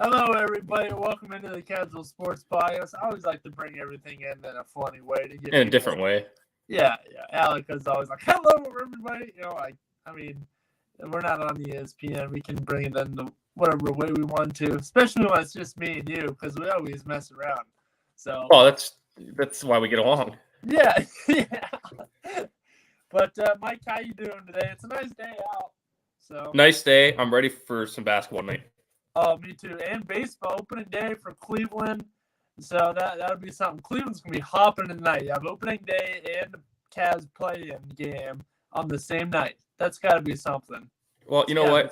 Hello, everybody. Welcome into the Casual Sports Bias. I always like to bring everything in a funny way to get in a different way. Yeah. Alec is always like, "Hello, everybody." We're not on ESPN. We can bring it in the whatever way we want to, especially when it's just me and you, because we always mess around. So. Well, that's why we get along. Yeah. But Mike, how you doing today? It's a nice day out. So nice day. I'm ready for some basketball tonight. Oh, me too. And baseball opening day for Cleveland. So that'll be something. Cleveland's gonna be hopping tonight. You have opening day and the Cavs play-in game on the same night. That's got to be something. Well, you know what?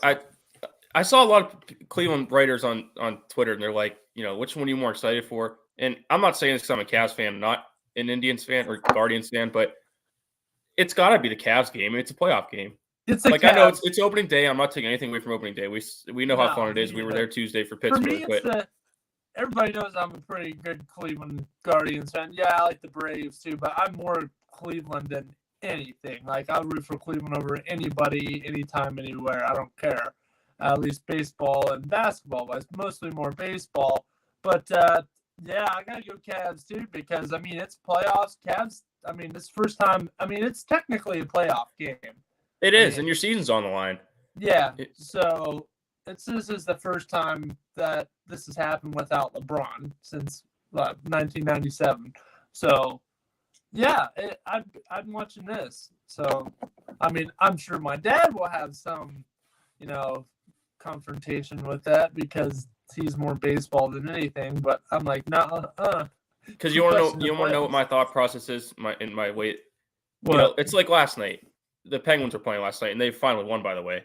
I saw a lot of Cleveland writers on Twitter, and they're like, which one are you more excited for? And I'm not saying this because I'm a Cavs fan, not an Indians fan or Guardians fan, but it's got to be the Cavs game. It's a playoff game. It's like Cavs. I know it's opening day. I'm not taking anything away from opening day. We know how fun it is. We were there Tuesday for Pittsburgh. For me, everybody knows I'm a pretty good Cleveland Guardians fan. Yeah, I like the Braves too, but I'm more Cleveland than anything. Like, I'll root for Cleveland over anybody, anytime, anywhere. I don't care. At least baseball and basketball wise, mostly more baseball. But yeah, I gotta go Cavs too because it's playoffs. Cavs. This first time. It's technically a playoff game. It is, and your season's on the line. Yeah. So this is the first time that this has happened without LeBron since 1997. So. Yeah, I'm watching this. So, I'm sure my dad will have some, confrontation with that because he's more baseball than anything. But I'm like, no, Because you want to know what my thought process is. My weight. It's like last night. The Penguins were playing last night, and they finally won. By the way.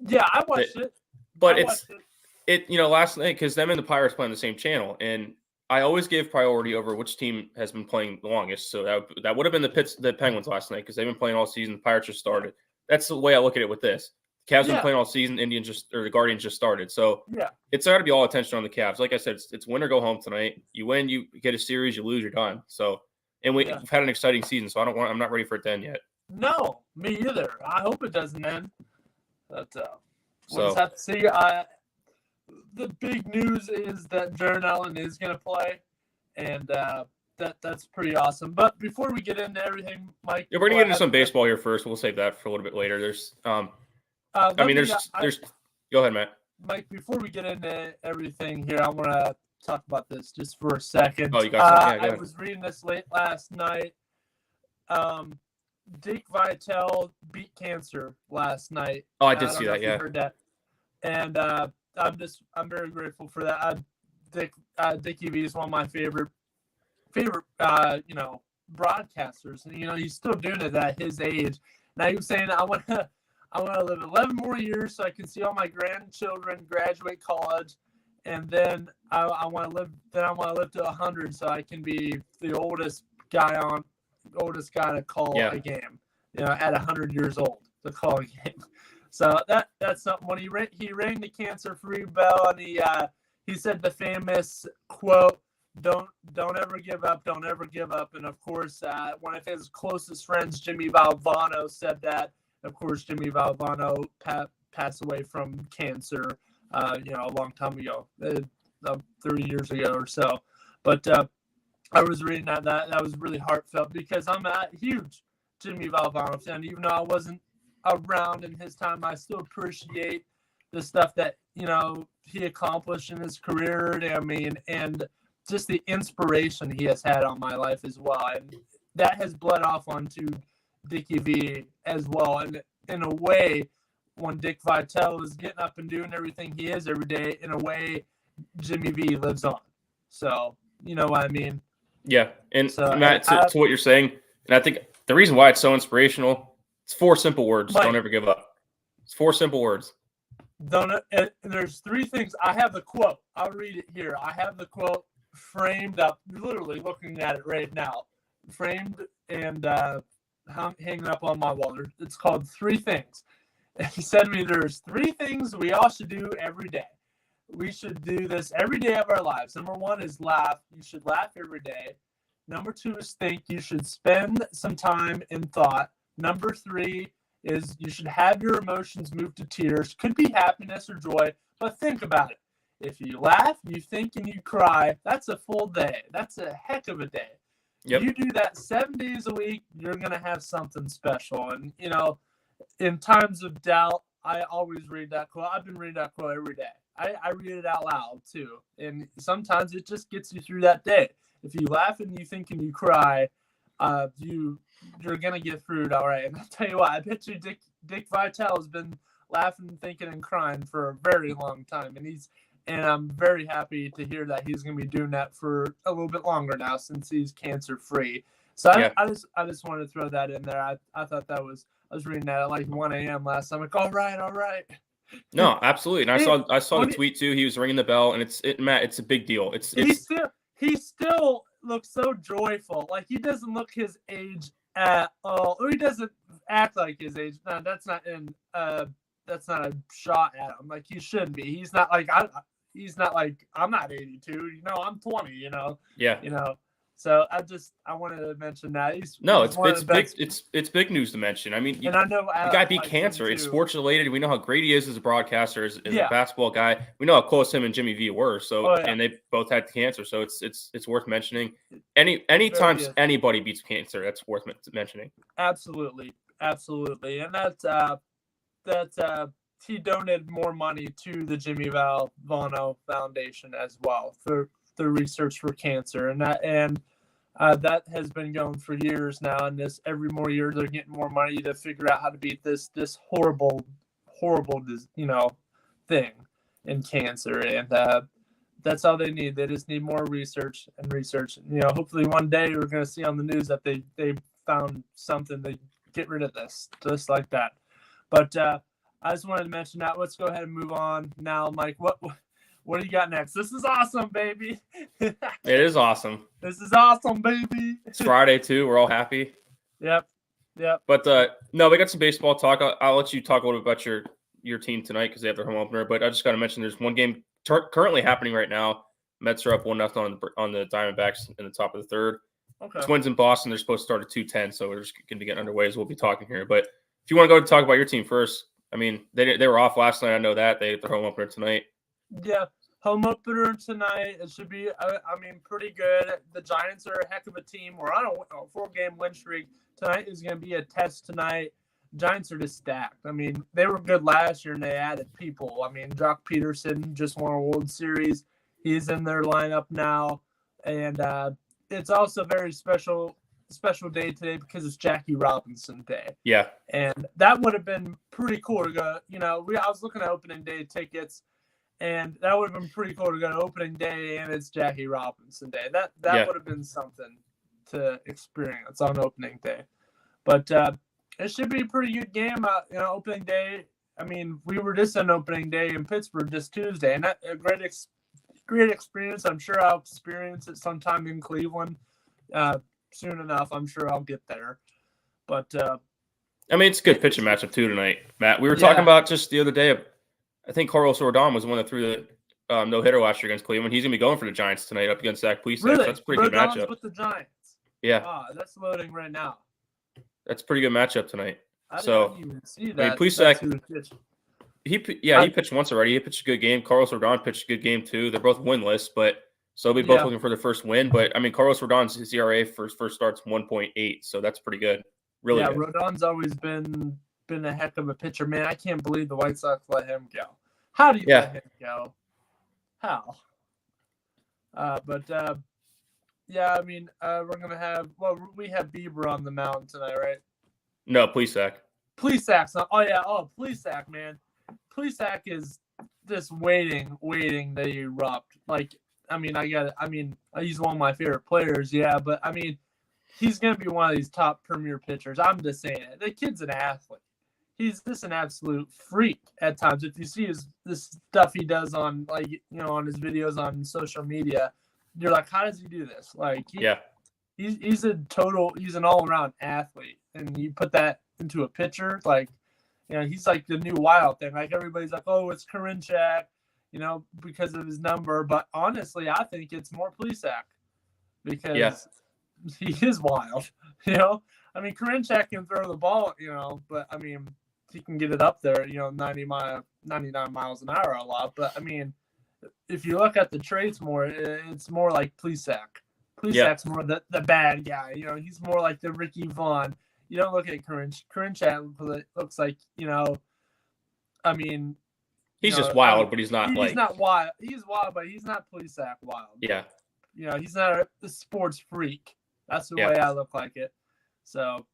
Yeah, I watched it. But last night because them and the Pirates play on the same channel, and I always give priority over which team has been playing the longest. So that would have been the Penguins last night because they've been playing all season. The Pirates just started. That's the way I look at it with this. The Cavs have been playing all season. The Guardians just started. So it's got to be all attention on the Cavs. Like I said, it's win or go home tonight. You win, you get a series. You lose, you're done. So we've had an exciting season. So I'm not ready for it to end yet. No, me either. I hope it doesn't end. But we'll just have to see. The big news is that Jaron Allen is going to play, and that's pretty awesome. But before we get into everything, Mike, we're going to get into some baseball here first. We'll save that for a little bit later. There's, go ahead, Matt. Mike, before we get into everything here, I want to talk about this just for a second. Oh, you got I was reading this late last night. Dick Vitale beat cancer last night. Oh, I did see that. Yeah, heard that, and I'm very grateful for that. Dickie V is one of my favorite broadcasters, and he's still doing it at his age. Now he was saying I want to live 11 more years so I can see all my grandchildren graduate college, and then I want to live to 100 so I can be the oldest guy to call a game. At 100 years old to call a game. So that's something. When he rang the cancer-free bell, and he said the famous quote, "Don't ever give up, don't ever give up." And of course, one of his closest friends, Jimmy Valvano, said that. Of course, Jimmy Valvano passed away from cancer, a long time ago, 30 years ago or so. But I was reading that was really heartfelt because I'm a huge Jimmy Valvano fan, even though I wasn't around in his time. I still appreciate the stuff that he accomplished in his career. And just the inspiration he has had on my life as well, and that has bled off onto Dickie V as well. And in a way, when Dick Vitale is getting up and doing everything he is every day, in a way, Jimmy V lives on. So you know what I mean? Yeah, and so, Matt, to what you're saying, and I think the reason why it's so inspirational. It's 4 simple words. Mike, don't ever give up. It's 4 simple words. There's 3 things. I have the quote. I'll read it here. I have the quote framed up, literally looking at it right now. Framed and hanging up on my wall. It's called 3 Things. And he said to me, there's 3 things we all should do every day. We should do this every day of our lives. Number 1 is laugh. You should laugh every day. Number 2 is think. You should spend some time in thought. Number 3 is you should have your emotions move to tears. Could be happiness or joy, But think about it. If you laugh, you think, and you cry, that's a full day. That's a heck of a day. Yep. You do that 7 days a week, you're going to have something special. And, in times of doubt, I always read that quote. I've been reading that quote every day. I read it out loud, too. And sometimes it just gets you through that day. If you laugh and you think and you cry, you're going to get through it all right. And I'll tell you what, I bet you Dick Vitale has been laughing, thinking, and crying for a very long time. And I'm very happy to hear that he's going to be doing that for a little bit longer now since he's cancer-free. So I just wanted to throw that in there. I thought I was reading that at like 1 a.m. last time. I'm like, all right. No, absolutely. And I saw the tweet too. He was ringing the bell, and Matt, it's a big deal. He still looks so joyful. Like he doesn't look his age at all, or he doesn't act like his age. No, that's not a shot at him. Like he shouldn't be. He's not like I'm not 82. I'm 20. Yeah. So I wanted to mention that. It's big. It's big news to mention. I mean, I know the guy beat cancer. It's sports related. We know how great he is as a broadcaster, as a basketball guy. We know how close him and Jimmy V were. So, and they both had cancer. So it's worth mentioning. Anytime anybody beats cancer, that's worth mentioning. Absolutely, and that's he donated more money to the Jimmy Valvano Foundation as well for the research for cancer, and that has been going for years now. And every more year they're getting more money to figure out how to beat this horrible thing in cancer. And that's all they need. They just need more research. Hopefully one day we're going to see on the news that they found something to get rid of this, just like that. But I just wanted to mention that. Let's go ahead and move on now, Mike. What do you got next? This is awesome, baby. It is awesome. This is awesome, baby. It's Friday, too. We're all happy. Yep. But, no, we got some baseball talk. I'll let you talk a little bit about your team tonight because they have their home opener. But I just got to mention there's one game currently happening right now. Mets are up 1-0 on the Diamondbacks in the top of the third. Okay. Twins in Boston. They're supposed to start at 2:10, so we're just going to get underway as we'll be talking here. But if you want to go talk about your team first, I mean, they were off last night. I know that. They had their home opener tonight. Yeah. Home opener tonight. It should be, pretty good. The Giants are a heck of a team. We're on a 4-game win streak. Tonight is going to be a test tonight. Giants are just stacked. I mean, they were good last year, and they added people. I mean, Jock Peterson just won a World Series. He's in their lineup now. And it's also a very special day today because it's Jackie Robinson Day. Yeah. And that would have been pretty cool to go. I was looking at opening day tickets. And that would have been pretty cool to go to opening day, and it's Jackie Robinson Day. That would have been something to experience on opening day. But it should be a pretty good game. Opening day. I mean, we were just on opening day in Pittsburgh just Tuesday, and that a great experience. I'm sure I'll experience it sometime in Cleveland soon enough. I'm sure I'll get there. But it's a good pitching matchup too tonight, Matt. We were talking about just the other day. I think Carlos Rodon was the one that threw the no-hitter last year against Cleveland. He's going to be going for the Giants tonight up against Zach Plesac. Really? So that's a pretty good matchup. With the Giants? Yeah. That's loading right now. That's a pretty good matchup tonight. I didn't even see that. Plesac, he pitched once already. He pitched a good game. Carlos Rodon pitched a good game too. They're both winless, but so they'll be both looking for their first win. But, Carlos Rodon's ERA for his first start's 1.8, so that's pretty good. Really good. Rodon's always been a heck of a pitcher. Man, I can't believe the White Sox let him go. How do you let him go? How? We're going to have – we have Bieber on the mound tonight, right? No, Plesac. Plesac, Plesac, man. Plesac is just waiting to erupt. He's one of my favorite players, but, he's going to be one of these top premier pitchers. I'm just saying it. The kid's an athlete. He's just an absolute freak at times. If you see this stuff he does on on his videos on social media, you're like, how does he do this? He's an all-around athlete, and you put that into a pitcher, he's like the new Wild thing. Like everybody's like, oh, it's Karinchak, because of his number. But honestly, I think it's more Plesac because he is wild. Karinchak can throw the ball, but he can get it up there, 99 miles an hour a lot. But I mean, if you look at the traits more, it's more like Plesac. Plesac's more the bad guy. He's more like the Ricky Vaughn. You don't look at Corinne. Corinne looks like, I mean, he's just wild, but he's not he's not wild. He's wild, but he's not Plesac wild. Yeah. He's not a sports freak. That's the way I look like it. So,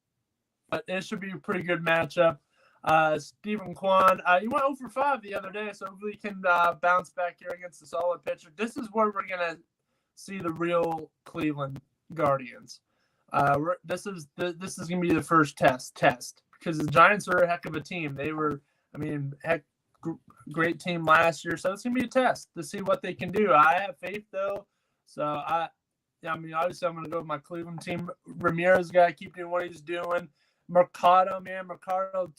but it should be a pretty good matchup. Stephen Kwan, he went 0 for 5 the other day, so hopefully he can bounce back here against a solid pitcher. This is where we're gonna see the real Cleveland Guardians. This is gonna be the first test because the Giants are a heck of a team. They were, great team last year, so it's gonna be a test to see what they can do. I have faith though, so obviously I'm gonna go with my Cleveland team. Ramirez got to keep doing what he's doing. Mercado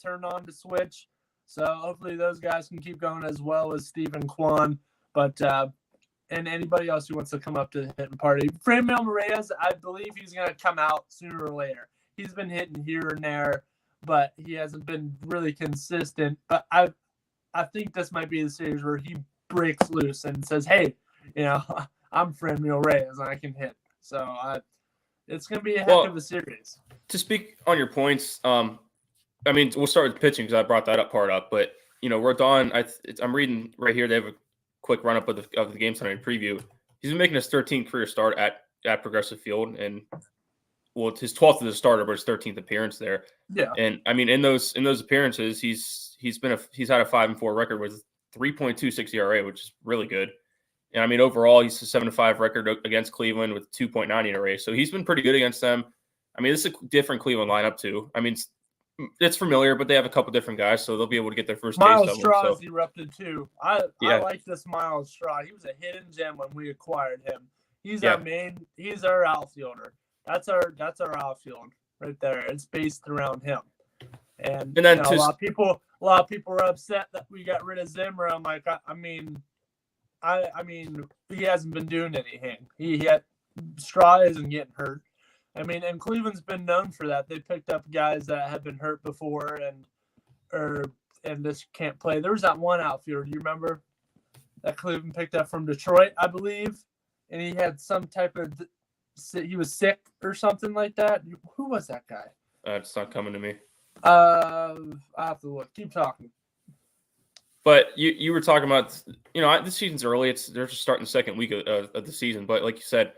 turned on the switch, so hopefully those guys can keep going as well as Stephen Kwan. But and anybody else who wants to come up to the hitting party, Franmil Reyes, I believe he's gonna come out sooner or later. He's been hitting here and there, but he hasn't been really consistent. But I think this might be the series where he breaks loose and says, "Hey, I'm Franmil Reyes and I can hit." So it's gonna be a heck of a series. To speak on your points, we'll start with pitching because I brought that part up. But Rodon, I'm reading right here. They have a quick run up of the game tonight preview. He's been making his 13th career start at Progressive Field, and it's his 12th as a starter, but his 13th appearance there. Yeah, and in those appearances, he's had a 5-4 record with 3.26 ERA, which is really good. And overall, he's a 7-5 record against Cleveland with 2.9 ERA. So he's been pretty good against them. This is a different Cleveland lineup too. It's familiar, but they have a couple different guys, so they'll be able to get their first taste of them. Miles Straw is erupted too. I like this Miles Straw. He was a hidden gem when we acquired him. He's our outfielder. That's our outfield right there. It's based around him. And then a lot of people are upset that we got rid of Zimmer. I'm like, he hasn't been doing anything. Straw isn't getting hurt. And Cleveland's been known for that. They picked up guys that have been hurt before and just can't play. There was that one outfielder, do you remember? That Cleveland picked up from Detroit, I believe. And he had some type of he was sick or something like that. Who was that guy? It's not coming to me. I have to look. Keep talking. But you were talking about, this season's early. They're just starting the second week of the season. But like you said,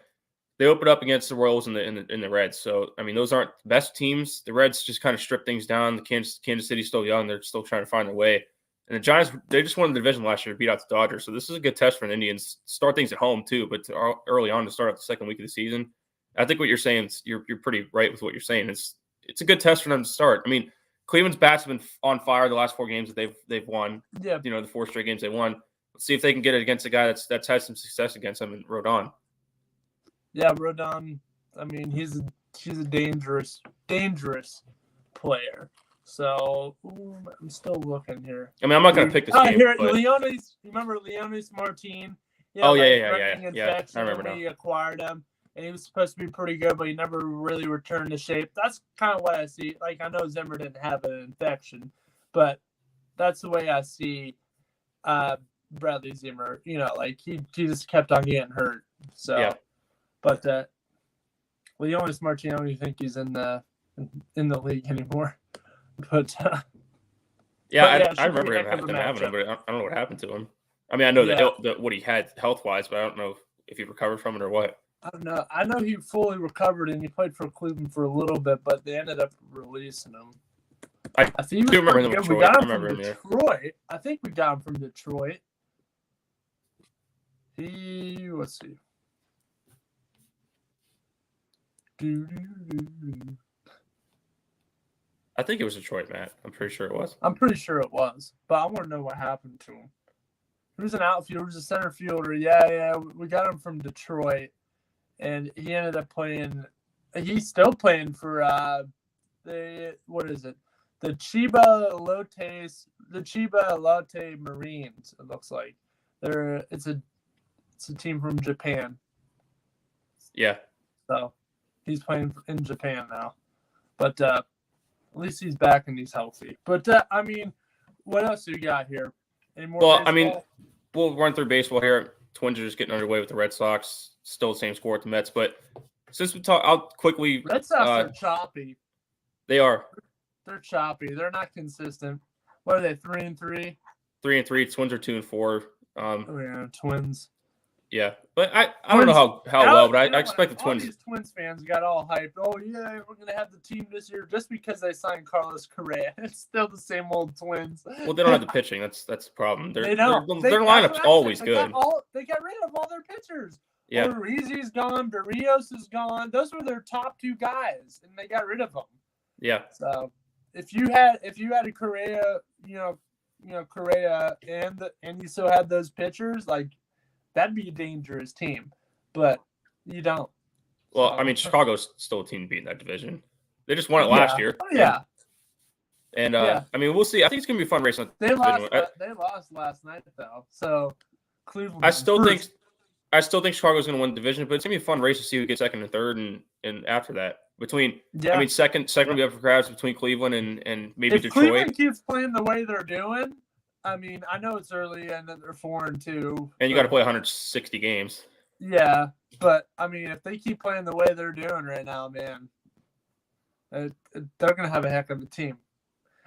they open up against the Royals and the Reds. So, those aren't the best teams. The Reds just kind of strip things down. The Kansas City's still young. They're still trying to find their way. And the Giants, they just won the division last year to beat out the Dodgers. So this is a good test for the Indians. Start things at home too, but early on to start out the second week of the season. I think what you're saying, you're pretty right with what you're saying. It's a good test for them to start. Cleveland's bats have been on fire the last 4 games that they've won. Yeah. The 4 straight games they won. Let's see if they can get it against a guy that's had some success against them in Rodon. Yeah, Rodon. He's a dangerous player. So I'm still looking here. I'm not going to pick this game. Here, but... remember Leonis Martin? Yeah. I remember now. We acquired him, and he was supposed to be pretty good, but he never really returned to shape. That's kind of what I see. I know Zimmer didn't have an infection, but that's the way I see Bradley Zimmer. He just kept on getting hurt. So. Yeah. But Leonis Martin, I don't even think he's in the league anymore. But I remember him having him, but I don't know what happened to him. I know that what he had health wise, but I don't know if he recovered from it or what. I don't know. I know he fully recovered and he played for Cleveland for a little bit, but they ended up releasing him. I think do remember him from Detroit. We got him from Detroit. I think we got him from Detroit. Let's see. I think it was Detroit, Matt. I'm pretty sure it was. I'm pretty sure it was, but I want to know what happened to him. He was an outfielder. He was a center fielder. Yeah. We got him from Detroit, and he ended up playing. He's still playing for what is it? The Chiba Lotte Marines. It looks like it's a team from Japan. Yeah. So he's playing in Japan now, but At least he's back and he's healthy. But I mean, what else do you got here? Any more? Well, baseball? I mean, we'll run through baseball here. Twins are just getting underway with the Red Sox. Still the same score with the Mets, but since we talk, I'll quickly. Red Sox are choppy. They are. They're choppy. They're not consistent. What are they? 3-3. 3-3. Twins are 2-4. Twins. Yeah, but I don't know how well, but I expect the Twins. All these Twins fans got all hyped. Oh yeah, we're gonna have the team this year just because they signed Carlos Correa. It's still the same old Twins. Well, they don't have the pitching. That's the problem. They don't. Their lineup's always good. They got rid of all their pitchers. Yeah, Orizzi's gone. Barrios is gone. Those were their top two guys, and they got rid of them. Yeah. So if you had a Correa, Correa, and you still had those pitchers, like. That'd be a dangerous team, but you don't. Well, I mean, Chicago's still a team to beat in that division. They just won it last year. Yeah. And I mean, we'll see. I think it's gonna be a fun race. They lost last night though, so Cleveland. I still think Chicago's gonna win the division, but it's gonna be a fun race to see who gets second and third, and after that, I mean, second will be up for grabs between Cleveland and maybe Detroit. Cleveland keeps playing the way they're doing. I mean, I know it's early and then they're 4-2. And you got to play 160 games. Yeah, but I mean, if they keep playing the way they're doing right now, man, they're going to have a heck of a team.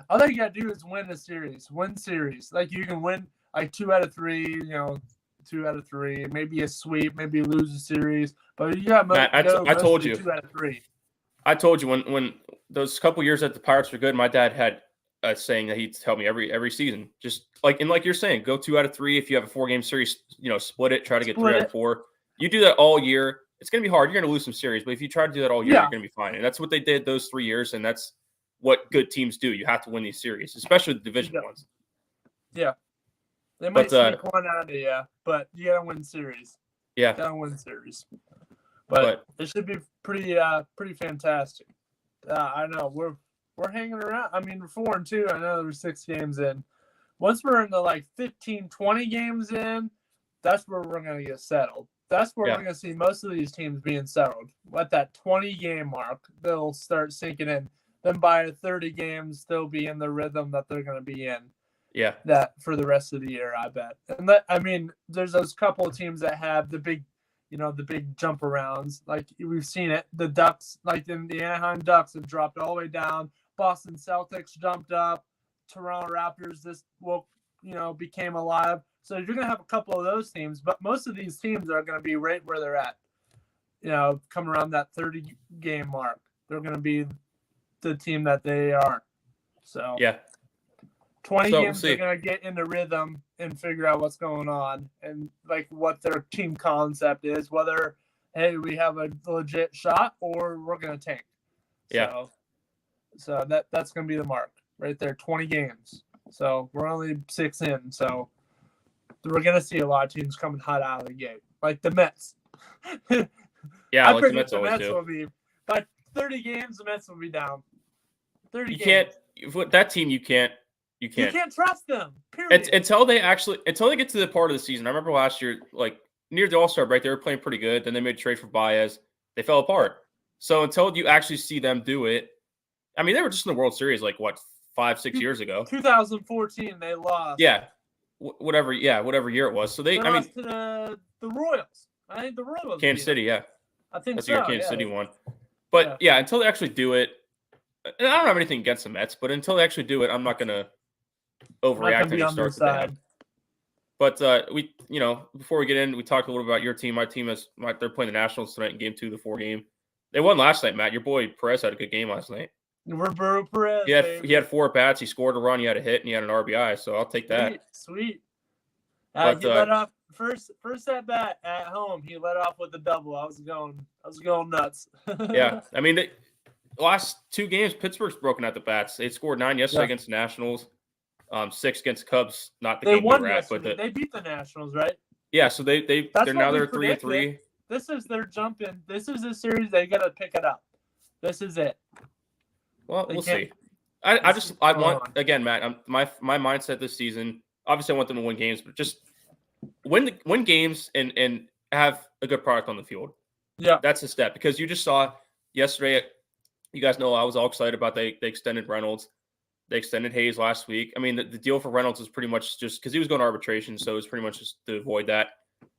All they got to do is win series. Like you can win like 2 out of 3, 2 out of 3, maybe a sweep, maybe lose a series. But you got I told you 2 out of 3. I told you when those couple years that the Pirates were good, my dad had saying that he'd tell me every season, just like you're saying, go 2 out of 3. If you have a 4-game series, split it, try to get 3 out of 4. You do that all year. It's going to be hard. You're going to lose some series, but if you try to do that all year, you're going to be fine. And that's what they did those 3 years. And that's what good teams do. You have to win these series, especially the division ones. Yeah. They might sneak one out of you, but you got to win series. Yeah. Got to win series. But it should be pretty fantastic. I know we're hanging around. I mean, we're 4-2. I know there's 6 games in. Once we're into like 15, 20 games in, that's where we're going to get settled. That's where we're going to see most of these teams being settled. At that 20-game mark, they'll start sinking in. Then by 30 games, they'll be in the rhythm that they're going to be in. Yeah. That for the rest of the year, I bet. And there's those couple of teams that have the big jump arounds. Like we've seen it. The Ducks, like the Anaheim Ducks, have dropped all the way down. Boston Celtics jumped up. Toronto Raptors became alive. So you're going to have a couple of those teams, but most of these teams are going to be right where they're at. Come around that 30-game mark. They're going to be the team that they are. So 20 games they're going to get into rhythm and figure out what's going on and like what their team concept is, whether, hey, we have a legit shot or we're going to tank. Yeah. So that's going to be the mark right there, 20 games. So we're only 6 in. So we're going to see a lot of teams coming hot out of the gate, like the Mets. Yeah, I predict the Mets will be, by 30 games, the Mets will be down. 30 games. Can't, that team, you can't trust them, period. Until they get to the part of the season. I remember last year, like near the All-Star break, they were playing pretty good. Then they made a trade for Baez. They fell apart. So until you actually see them do it, I mean, they were just in the World Series, 5-6 years ago. 2014, they lost. Yeah. Whatever year it was. So they lost to the Royals. I think the Royals. Kansas City, yeah. I think that's so. That's the year Kansas City won. But yeah, until they actually do it, and I don't have anything against the Mets, but until they actually do it, I'm not going to overreact and start the day. But before we get in, we talked a little about your team. My team they're playing the Nationals tonight in Game 2 of the 4-game. They won last night, Matt. Your boy Perez had a good game last night. Roberto Perez. He had 4 at-bats. He scored a run. He had a hit, and he had an RBI. So I'll take that. Sweet. He led off first at bat at home. He led off with a double. I was going nuts. Yeah, I mean, the last 2 games, Pittsburgh's broken out the bats. They scored 9 yesterday against the Nationals, 6 against the Cubs. Not the game won they were at, but they beat the Nationals, right? Yeah, so they're 3-3. This is their jump in. This is a series they got to pick it up. This is it. Well, we'll see. I want, again, Matt, my mindset this season, obviously I want them to win games, but just win games and have a good product on the field. Yeah. That's a step, because you just saw yesterday You guys know I was all excited about they extended Reynolds. They extended Hayes last week. I mean, the deal for Reynolds was pretty much just because he was going to arbitration, so it was pretty much just to avoid that.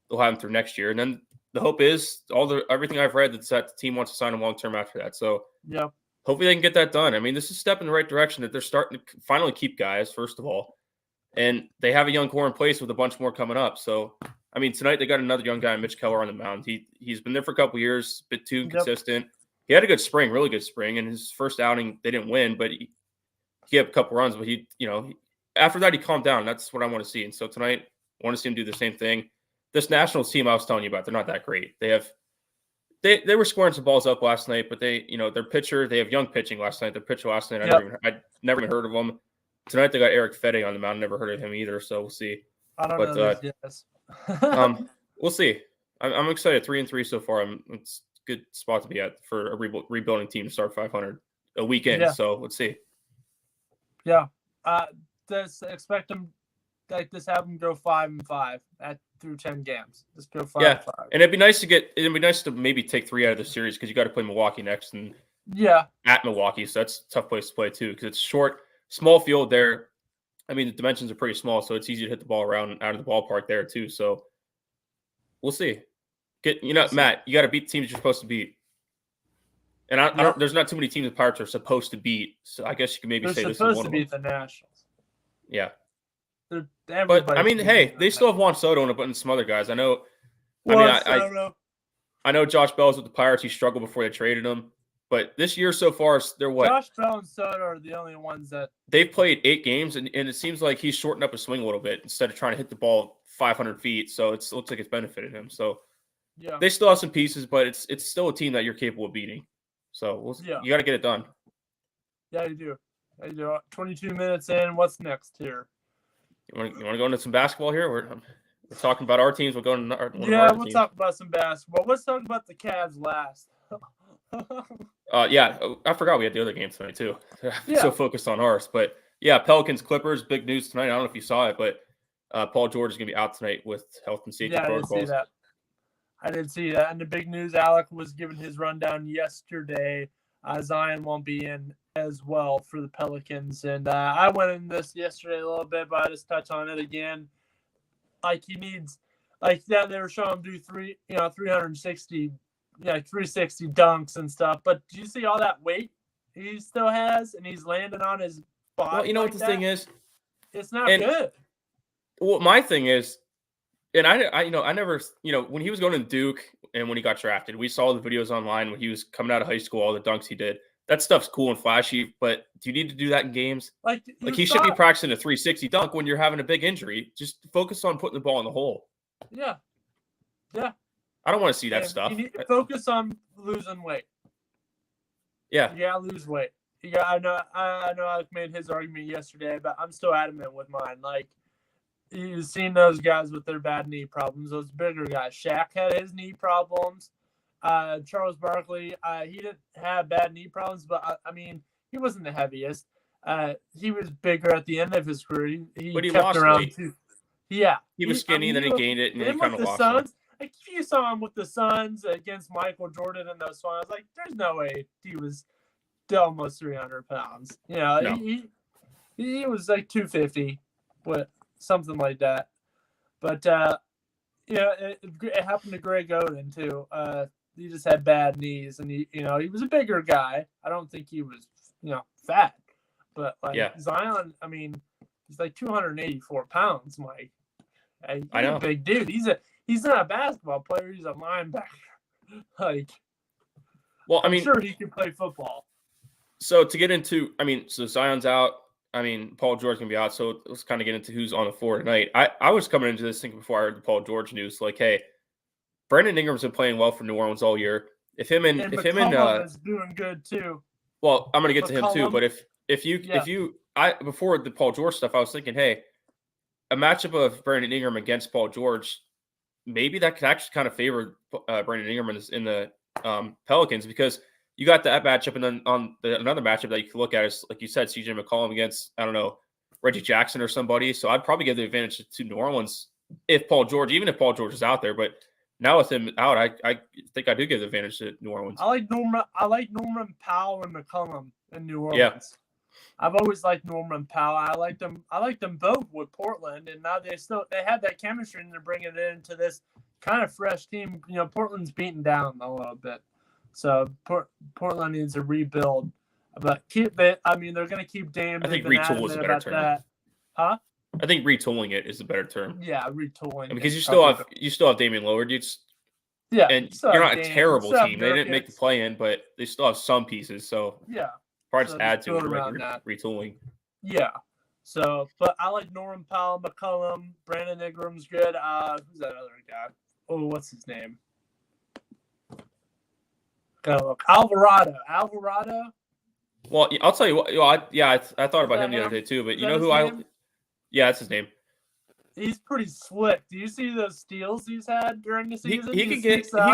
They'll have him through next year. And then the hope is everything I've read that the team wants to sign him long term after that. So yeah, hopefully they can get that done. I mean, this is a step in the right direction that they're starting to finally keep guys, first of all. And they have a young core in place with a bunch more coming up. So, I mean, tonight they got another young guy, Mitch Keller, on the mound. He's been there for a couple years, a bit too inconsistent. He had a good spring, really good spring. And his first outing, they didn't win, but he had a couple runs. But after that, he calmed down. That's what I want to see. And so tonight, I want to see him do the same thing. This Nationals team I was telling you about, they're not that great. They were scoring some balls up last night, but their pitcher, they have young pitching last night. Their pitcher last night, I'd never even heard of him. Tonight they got Eric Fede on the mound. Never heard of him either, so we'll see. I don't know this, yes. We'll see. I'm excited. 3-3 so far. It's a good spot to be at for a rebuilding team to start 500 a weekend. Yeah. So let's see. Yeah, just expect them have them go 5-5 through 10 games. Just go 5-5. Yeah, and it'd be nice to maybe take 3 out of the series because you got to play Milwaukee next and at Milwaukee, so that's a tough place to play too because it's short. Small field there. I mean, the dimensions are pretty small, so it's easy to hit the ball around out of the ballpark there too. So we'll see. Matt, you got to beat the teams you're supposed to beat. And I don't. There's not too many teams the Pirates are supposed to beat, so I guess you can maybe say this is one of them. Supposed to beat the Nationals. Yeah. But I mean, hey, they still have Juan Soto and some other guys. I know. I know Josh Bell's with the Pirates. He struggled before they traded him. But this year so far, they're what? Josh Bell and Soto are the only ones that they've played 8 games, and it seems like he's shortened up his swing a little bit instead of trying to hit the ball 500 feet. So it looks like it's benefited him. So they still have some pieces, but it's still a team that you're capable of beating. So you got to get it done. Yeah, you do. 22 minutes in. What's next here? You want to go into some basketball here? We're talking about our teams. We'll go into we'll talk about some basketball. Let's talk about the Cavs last. I forgot we had the other game tonight too. So focused on ours, but Pelicans Clippers, big news tonight. I don't know if you saw it, but Paul George is going to be out tonight with health and safety protocols. I did see that. And the big news, Alec was giving his rundown yesterday. Zion won't be in as well for the Pelicans, and I went in this yesterday a little bit, but I just touch on it again. He needs, they were showing him do 360. 360 dunks and stuff. But do you see all that weight he still has, and he's landing on his body? Well, you know what the thing is? It's not good. Well, my thing is, and I never, when he was going to Duke and when he got drafted, we saw the videos online when he was coming out of high school, all the dunks he did. That stuff's cool and flashy, but do you need to do that in games? He should be practicing a 360 dunk when you're having a big injury. Just focus on putting the ball in the hole. Yeah. Yeah. I don't want to see that stuff. You need to focus on losing weight. Yeah. You gotta lose weight. I know I made his argument yesterday, but I'm still adamant with mine. You've seen those guys with their bad knee problems, those bigger guys. Shaq had his knee problems. Charles Barkley, he didn't have bad knee problems, but he wasn't the heaviest. He was bigger at the end of his career. But he lost weight. Too. Yeah. He was skinny, then he gained it, and then he kind of lost it. If you saw him with the Suns against Michael Jordan in those finals, there's no way he was almost 300 pounds. No. He was 250, but something like that. But it happened to Greg Oden too. He just had bad knees, and he was a bigger guy. I don't think he was fat, but Zion, he's 284 pounds, Mike. He's I know. A big dude. He's not a basketball player. He's a linebacker. I'm sure he can play football. So to get into, so Zion's out. Paul George can be out. So let's kind of get into who's on the floor tonight. I was coming into this thinking before I heard the Paul George news, hey, Brandon Ingram's been playing well for New Orleans all year. McCollum is doing good too. Well, I'm going to get to him too. But before the Paul George stuff, I was thinking, hey, a matchup of Brandon Ingram against Paul George, maybe that could actually kind of favor Brandon Ingram in the Pelicans, because you got that matchup, and then on another matchup that you can look at is, like you said, CJ McCollum against, Reggie Jackson or somebody. So I'd probably give the advantage to New Orleans even if Paul George is out there. But Now with him out, I think I do give the advantage to New Orleans. I like Norman Powell and McCollum in New Orleans. Yeah. I've always liked Norman Powell. I like them both with Portland, and now they have that chemistry, and they're bringing it into this kind of fresh team. You know, Portland's beaten down a little bit, so Portland needs to rebuild. But keep it. I mean, they're going to keep Dame. I think retool is a better term. That. Huh? I think retooling it is a better term. Yeah, retooling. Because you still have Damian Lillard. Yeah, and you're not a terrible team. They didn't make the play in, but they still have some pieces. So yeah, probably just add to it retooling. Yeah. So, but I like Norman Powell, McCollum, Brandon Ingram's good. Who's that other guy? Oh, what's his name? Gotta look. Alvarado. Well, I'll tell you what. I thought about him the other day too. But you know who Yeah, that's his name. He's pretty slick. Do you see those steals he's had during the season? He can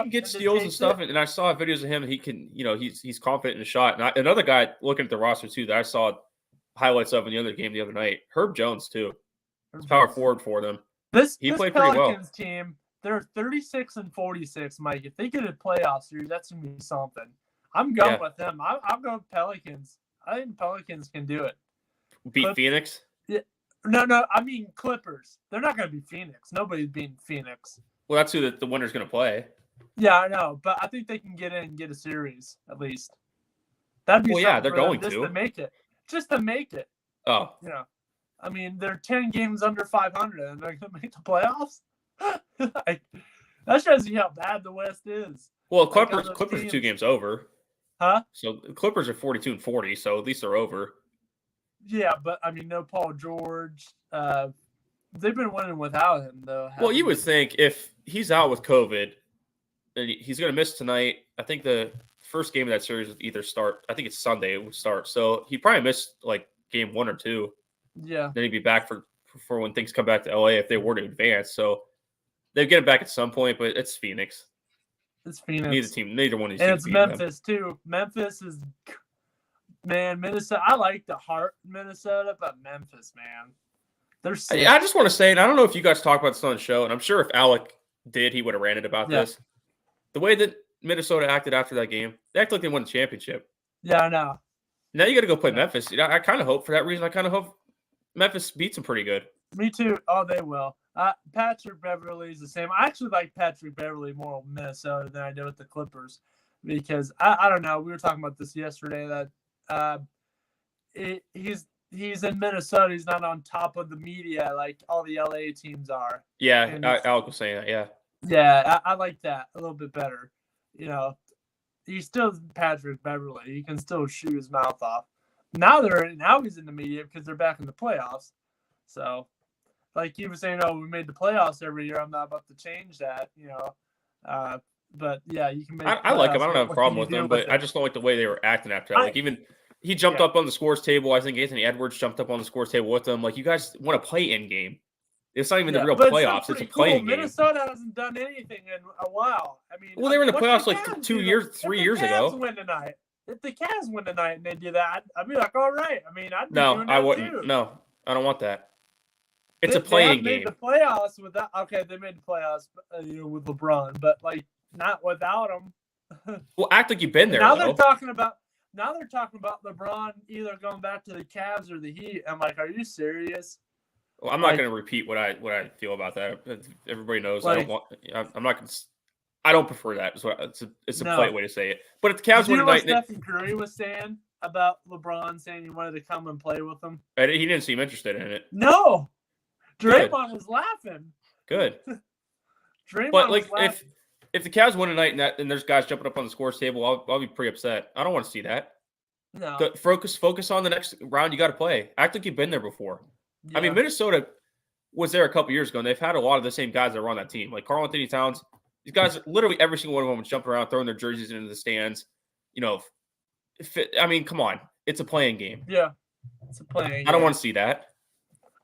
get steals and stuff. And I saw videos of him. He can, he's confident in the shot. And another guy looking at the roster too that I saw highlights of in the other game the other night. Herb Jones too. He's power forward for them. He played pretty well. Pelicans team, they're 36-46, Mike. If they get a playoff series, that's gonna be something. I'm going with them. I'm going Pelicans. I think Pelicans can do it. Beat Phoenix? Yeah. No. I mean Clippers. They're not going to be Phoenix. Nobody's beating Phoenix. Well, that's who the winner's going to play. Yeah, I know, but I think they can get in and get a series at least. That'd be they're going just to make it. Just to make it. Oh. I mean, they're 10 games under 500, and they're going to make the playoffs. That shows you how bad the West is. Well, Clippers are 2 games over. Huh? So the Clippers are 42-40, so at least they're over. Yeah, but I mean, no Paul George. They've been winning without him, though. Well, you would think if he's out with COVID, and he's going to miss tonight. I think the first game of that series would either start. I think it's Sunday. It would start. So he probably missed like game 1 or 2. Yeah. Then he'd be back for when things come back to LA if they were to advance. So they'd get him back at some point, but it's Phoenix. It's Phoenix. Neither one of these and teams. And it's Memphis, too. Memphis is, man, Minnesota. I like the heart in Minnesota, but Memphis, man. They're sick. I just want to say, and I don't know if you guys talk about this on the show, and I'm sure if Alec did, he would have ranted about this. The way that Minnesota acted after that game, they act like they won the championship. Yeah, I know. Now you got to go play Memphis. I kind of hope for that reason. I kind of hope Memphis beats them pretty good. Me too. Oh, they will. Patrick Beverly is the same. I actually like Patrick Beverly more with Minnesota than I do with the Clippers because I don't know. We were talking about this yesterday that he's in Minnesota. He's not on top of the media like all the LA teams are. Yeah, Alec was saying that. Yeah. Yeah, I like that a little bit better. He's still Patrick Beverly. He can still shoot his mouth off. Now he's in the media because they're back in the playoffs. So. Like he was saying, we made the playoffs every year. I'm not about to change that, But yeah, you can make. I like him. I don't have a problem with him, but I just don't like the way they were acting after that. Like even he jumped up on the scores table. I think Anthony Edwards jumped up on the scores table with them. Like you guys want to play in game. It's not even the real playoffs. It's a playing game. Minnesota hasn't done anything in a while. I mean, well, they were in the playoffs like 3 years ago. If the Cavs win tonight and they do that, I'd be like, all right. I mean, I wouldn't. Too. No, I don't want that. It's a playing game. They made the playoffs without. Okay, they made the playoffs, with LeBron, but like not without him. Well, act like you've been there. Now they're talking about LeBron either going back to the Cavs or the Heat. I'm like, are you serious? Well, I'm not going to repeat what I feel about that. Everybody knows I don't want. I'm not going to. I don't prefer that. It's a polite way to say it. But if the Cavs win tonight, Stephen Curry was saying about LeBron saying he wanted to come and play with him. He didn't seem interested in it. No. Draymond was laughing. Good. Draymond but like was laughing. if the Cavs win tonight and there's guys jumping up on the scores table, I'll be pretty upset. I don't want to see that. No. Focus on the next round you got to play. Act like you've been there before. Yeah. I mean, Minnesota was there a couple years ago, and they've had a lot of the same guys that were on that team, like Karl-Anthony Towns. These guys, literally every single one of them was jumping around, throwing their jerseys into the stands. I mean, come on. It's a playing game. Yeah, it's a playing game. I don't want to see that.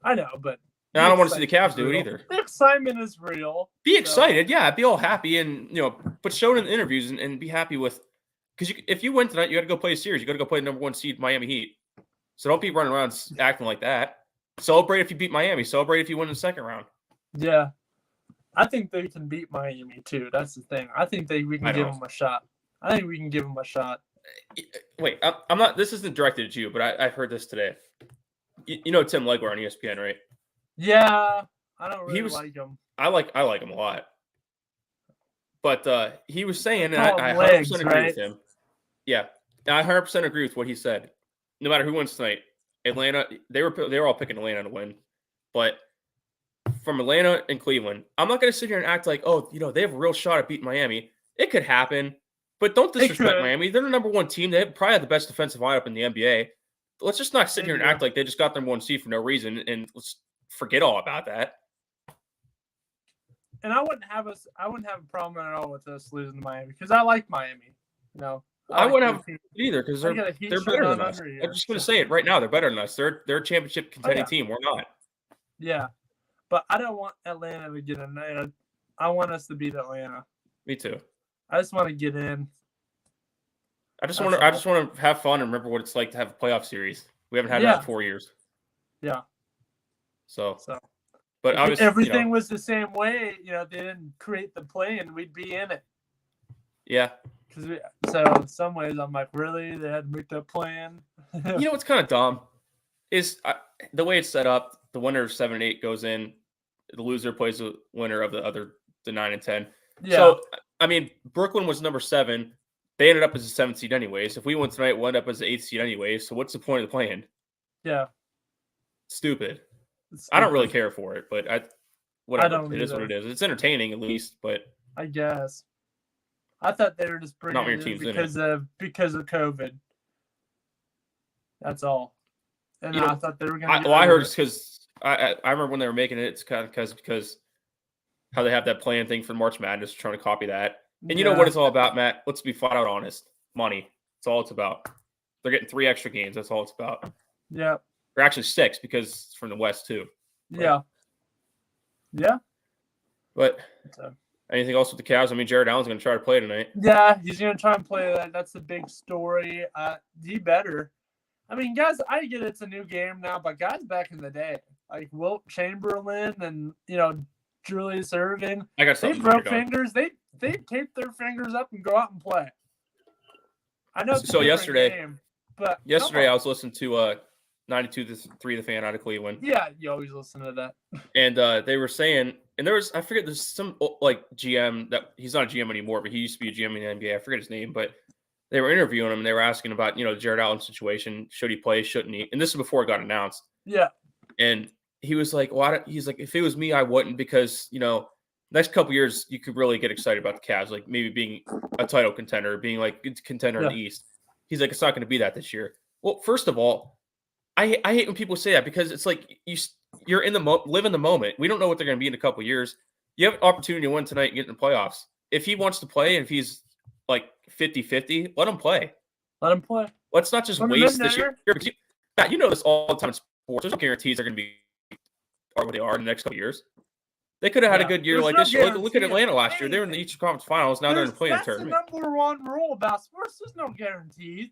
I know, but and I don't want to see the Cavs do it either. The excitement is real. Be excited, yeah. Be all happy and, but show it in the interviews and be happy with – because if you win tonight, you got to go play a series. You got to go play the number 1 seed Miami Heat. So don't be running around acting like that. Celebrate if you beat Miami. Celebrate if you win in the second round. Yeah. I think they can beat Miami too. That's the thing. I think we can give them a shot. I think we can give them a shot. Wait, I'm not. This isn't directed at you, but I've heard this today. You know Tim Legler on ESPN, right? Yeah, I don't really like him. I like him a lot. But he was saying, and I 100% agree with him. Yeah, I 100% agree with what he said. No matter who wins tonight, Atlanta, they were all picking Atlanta to win. But from Atlanta and Cleveland, I'm not going to sit here and act like, oh, they have a real shot at beating Miami. It could happen, but don't disrespect Miami. They're the number one team. They probably have the best defensive lineup in the NBA. Let's just not sit here and act like they just got number one seed for no reason, and let's forget all about that. And I wouldn't have a problem at all with us losing to Miami because I like Miami. I wouldn't have either because they're better than us. I'm just going to say it right now. They're better than us. They're a championship contending team. We're not. Yeah, but I don't want Atlanta to get in. I want us to beat Atlanta. Me too. I just want to get in. I just want to have fun and remember what it's like to have a playoff series. We haven't had that in 4 years. Yeah. So. But obviously, everything was the same way. They didn't create the play, and we'd be in it. Yeah. So in some ways, I'm like, really? They had to make that plan? What's kind of dumb is the way it's set up. The winner of 7 and 8 goes in. The loser plays the winner of the 9 and 10. Yeah. So I mean, Brooklyn was number 7. They ended up as a 7th seed anyways. If we win tonight, we'll end up as the 8th seed anyways. So what's the point of the plan? Yeah. Stupid. I don't really care for it, but whatever. It is what it is. It's entertaining at least, but I guess. I thought they were just bringing it because of COVID. That's all. And I thought they were going to. I heard it's because I remember when they were making it. It's kind of because how they have that plan thing for March Madness, trying to copy that. And you know what it's all about, Matt? Let's be flat out honest. Money. That's all it's about. They're getting 3 extra games. That's all it's about. Yeah. Or actually 6 because it's from the West too. But, yeah. But anything else with the Cavs? I mean, Jared Allen's going to try to play tonight. Yeah, he's going to try and play that. That's the big story. He better. I mean, guys, I get it's a new game now, but guys back in the day, like Wilt Chamberlain and, Julius Erving, they broke fingers. They tape their fingers up and go out and play. I know. So yesterday, game, but I was listening to 92.3 The Fan out of Cleveland. Yeah, you always listen to that. And they were saying, and there's some like GM that he's not a GM anymore, but he used to be a GM in the NBA. I forget his name, but they were interviewing him and they were asking about the Jared Allen situation. Should he play? Shouldn't he? And this is before it got announced. Yeah. And he was like, he's like, if it was me, I wouldn't, because next couple years you could really get excited about the Cavs, like maybe being a title contender, being like a contender in the East. He's like, it's not going to be that this year. Well, first of all, I hate when people say that because it's like you're in live in the moment. We don't know what they're going to be in a couple of years. You have an opportunity to win tonight and get in the playoffs. If he wants to play and if he's like 50-50, let him play. Let him play. Let's not just waste this year. You know this all the time in sports. There's no guarantees they're going to be what they are in the next couple of years. They could have had a good year like this year. Look at Atlanta last year. They were in the Eastern Conference Finals. Now they're in the play-in tournament. That's the number one rule about sports. There's no guarantees.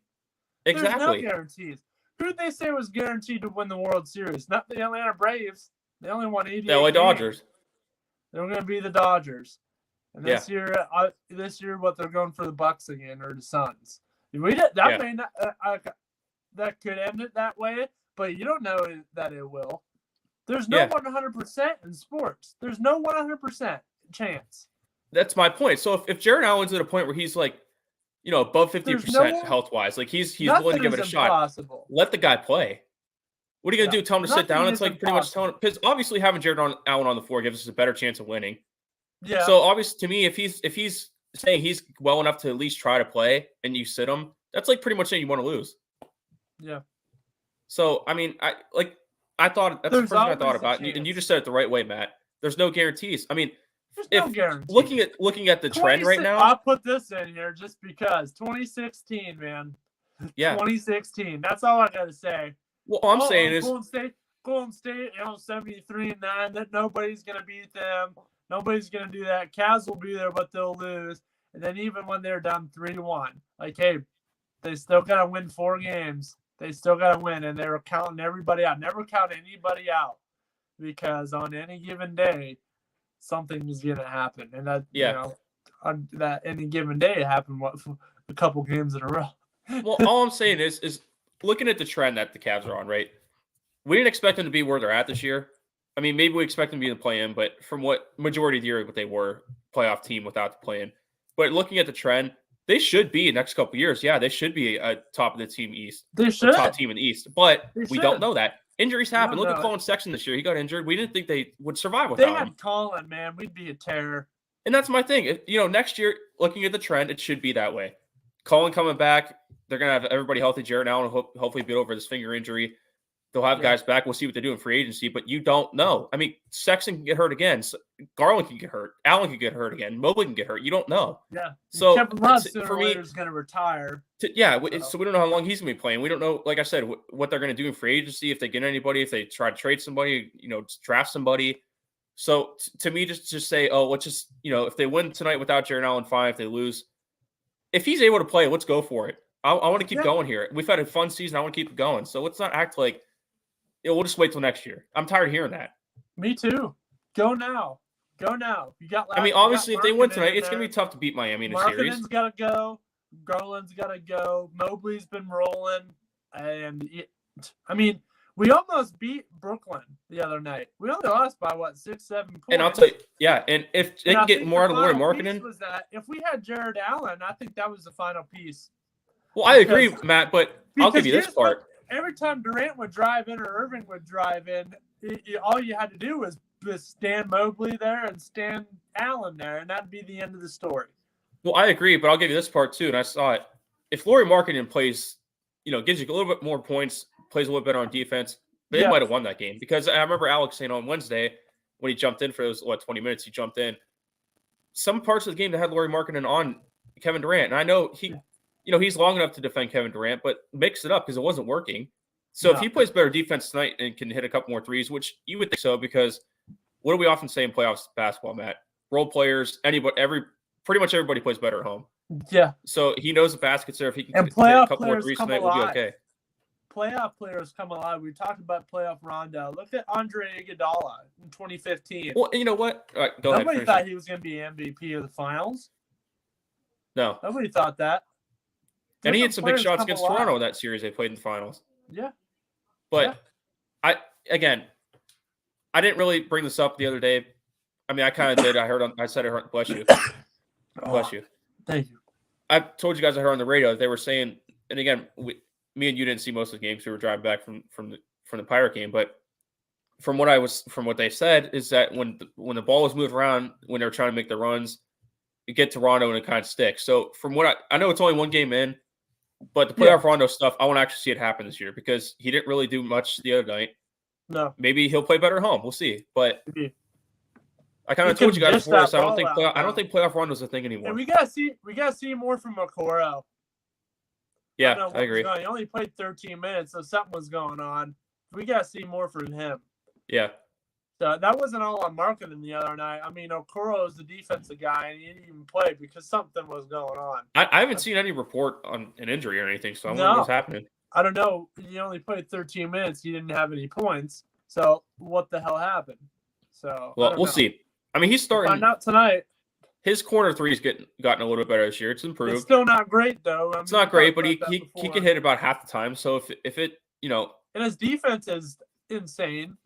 Exactly. There's no guarantees. Who did they say was guaranteed to win the World Series? Not the Atlanta Braves. They only won 88. The LA Dodgers. They're going to be the Dodgers. And this year, what they're going for the Bucks again or the Suns. That could end it that way, but you don't know that it will. There's no 100% in sports. There's no 100% chance. That's my point. So if Jared Allen's at a point where he's like, above 50% health-wise, like he's willing to give it a shot, let the guy play. What are you going to do? Tell him to sit down? It's like pretty much telling him, because obviously having Jared Allen on the floor gives us a better chance of winning. Yeah. So obviously to me, if he's saying he's well enough to at least try to play and you sit him, that's like pretty much saying you want to lose. Yeah. So, I mean, that's the first thing I thought about. And you just said it the right way, Matt. There's no guarantees. I mean, no guarantees. Looking at the trend right now. I'll put this in here just because 2016, man. Yeah. 2016. That's all I got to say. Well, all I'm saying is Golden State, 73-9, that nobody's going to beat them. Nobody's going to do that. Cavs will be there, but they'll lose. And then even when they're down 3-1, like, hey, they still got to win 4 games. They still got to win, and they're counting everybody out. Never count anybody out, because on any given day, something was going to happen. And that, Yeah. on that any given day, it happened, a couple games in a row. Well, all I'm saying is looking at the trend that the Cavs are on, right? We didn't expect them to be where they're at this year. I mean, maybe we expect them to be in the play-in, but from what majority of the year, what they were, playoff team without the play-in. But looking at the trend, they should be next couple years. Yeah, they should be a top of the team East. They should. Top team in the East. But we don't know that. Injuries happen. Look at know. Colin Sexton this year. He got injured. We didn't think they would survive without him. They had Colin, man. We'd be a terror. And that's my thing. Next year, looking at the trend, it should be that way. Colin coming back. They're going to have everybody healthy. Jared Allen will hopefully get over this finger injury. They'll have guys back. We'll see what they do in free agency, but you don't know. I mean, Sexton can get hurt again. Garland can get hurt. Allen can get hurt again. Mobley can get hurt. You don't know. Yeah. So for me, is going to retire. So we don't know how long he's going to be playing. We don't know, like I said, what they're going to do in free agency, if they get anybody, if they try to trade somebody, draft somebody. So to me, just say, let's just, if they win tonight without Jared Allen, fine. If they lose, if he's able to play, let's go for it. I want to keep going here. We've had a fun season. I want to keep it going. So let's not act like, we'll just wait till next year. I'm tired of hearing that. Me too. Go now. You got. Obviously, if they win tonight, it's going to be tough to beat Miami in a series. Markkanen's got to go. Garland's got to go. Mobley's been rolling, and we almost beat Brooklyn the other night. We only lost by 6-7 points. And I'll tell you, and if they can get more out of Lauri Markkanen, was that if we had Jared Allen, I think that was the final piece. Well, I agree, Matt, but I'll give you this part. Every time Durant would drive in or Irving would drive in, all you had to do was stand Mobley there and stand Allen there, and that'd be the end of the story. Well, I agree, but I'll give you this part too, and I saw it. If Lauri Markkanen plays, gives you a little bit more points, plays a little bit on defense, they might have won that game. Because I remember Alex saying on Wednesday when he jumped in for those 20 minutes, he jumped in. Some parts of the game that had Lauri Markkanen on Kevin Durant, and I know he's long enough to defend Kevin Durant, but mix it up because it wasn't working. So if he plays better defense tonight and can hit a couple more threes, which you would think so, because what do we often say in playoffs basketball, Matt? Role players, pretty much everybody plays better at home. Yeah. So he knows the basket's there. If he can hit a couple more threes tonight, we'll be okay. Playoff players come alive. We talked about playoff Rondo. Look at Andre Iguodala in 2015. Well, you know what? All right, go ahead. Nobody thought he was going to be MVP of the finals. No. Nobody thought that. And he had some big shots against Toronto in that series they played in the finals. Yeah. But I didn't really bring this up the other day. I mean, I kind of did. I said it. Bless you. Bless you. Thank you. I told you guys I heard on the radio. They were saying, and again, me and you didn't see most of the games. We were driving back from the Pirate game. But from what they said is that when the ball was moved around, when they were trying to make the runs, you get to Rondo and it kind of sticks. So from what I know, it's only one game in. But the playoff Rondo stuff, I want to actually see it happen this year because he didn't really do much the other night. No. Maybe he'll play better at home. We'll see. But I kind of told you guys before this. I don't think playoff Rondo's a thing anymore. And we gotta see more from Okoro. Yeah, I agree. He only played 13 minutes, so something was going on. We gotta see more from him. Yeah. So that wasn't all on Markkanen the other night. I mean, Okoro is the defensive guy, and he didn't even play because something was going on. I haven't seen any report on an injury or anything, so I don't know what's happening. I don't know. He only played 13 minutes. He didn't have any points. So what the hell happened? So we'll see. I mean, he's starting. Find out tonight. His corner three's gotten a little bit better this year. It's improved. It's still not great though. It's not great, but he can hit about half the time. So if it and his defense is insane.